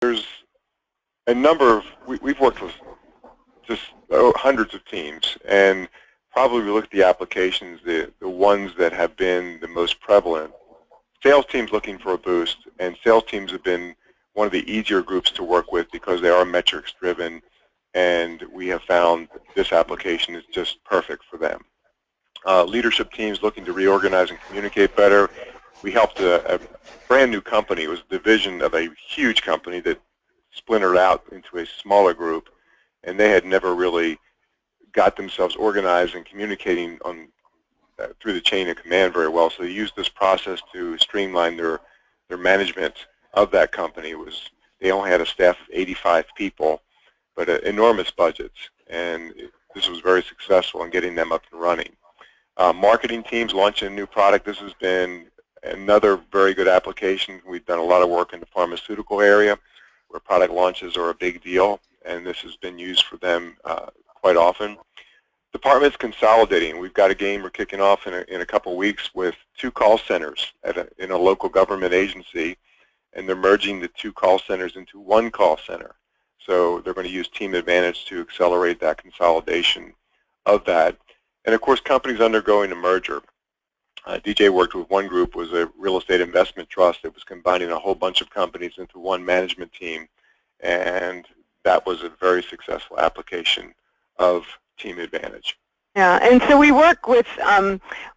there's a number of, we've worked with just hundreds of teams, and probably we look at the applications, the ones that have been the most prevalent. Sales teams looking for a boost, and sales teams have been one of the easier groups to work with because they are metrics driven, and we have found this application is just perfect for them. Leadership teams looking to reorganize and communicate better. We helped a brand new company. It was a division of a huge company that splintered out into a smaller group, and they had never really got themselves organized and communicating on through the chain of command very well. So they used this process to streamline their management of that company. They only had a staff of 85 people, but enormous budgets, and this was very successful in getting them up and running. Marketing teams launching a new product. This has been another very good application. We've done a lot of work in the pharmaceutical area where product launches are a big deal, and this has been used for them quite often. Departments consolidating. We've got a game we're kicking off in a couple weeks with 2 call centers in a local government agency, and they're merging the 2 call centers into 1 call center. So they're going to use Team Advantage to accelerate that consolidation of that. And of course, companies undergoing a merger. DJ worked with one group, was a real estate investment trust that was combining a whole bunch of companies into one management team, and that was a very successful application of Team Advantage. Yeah, and so we work with,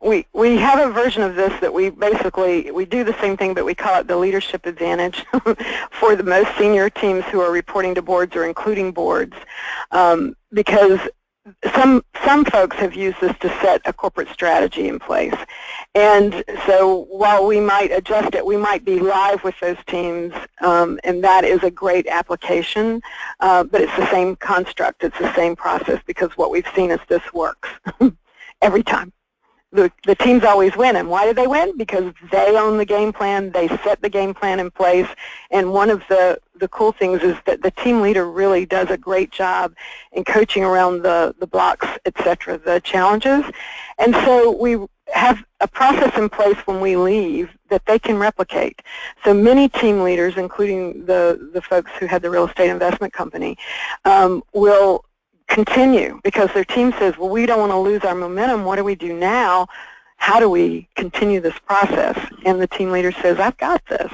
we have a version of this that we do the same thing, but we call it the Leadership Advantage for the most senior teams who are reporting to boards or including boards, because some folks have used this to set a corporate strategy in place. And so while we might adjust it, we might be live with those teams, and that is a great application, but it's the same construct, it's the same process, because what we've seen is this works every time. The teams always win, and why do they win? Because they own the game plan, they set the game plan in place, and one of the cool things is that the team leader really does a great job in coaching around the blocks, etc., the challenges. And so we have a process in place when we leave that they can replicate. So many team leaders, including the folks who had the real estate investment company, will continue because their team says, well, we don't want to lose our momentum. What do we do now? How do we continue this process? And the team leader says, I've got this.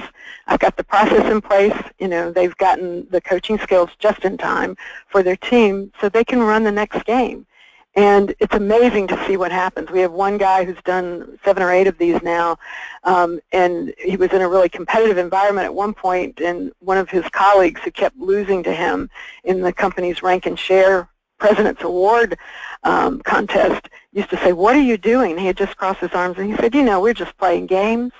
I've got the process in place. You know, they've gotten the coaching skills just in time for their team so they can run the next game. And it's amazing to see what happens. We have one guy who's done 7 or 8 of these now, and he was in a really competitive environment at one point, and one of his colleagues who kept losing to him in the company's rank and share President's Award contest used to say, what are you doing? And he had just crossed his arms and he said, you know, we're just playing games.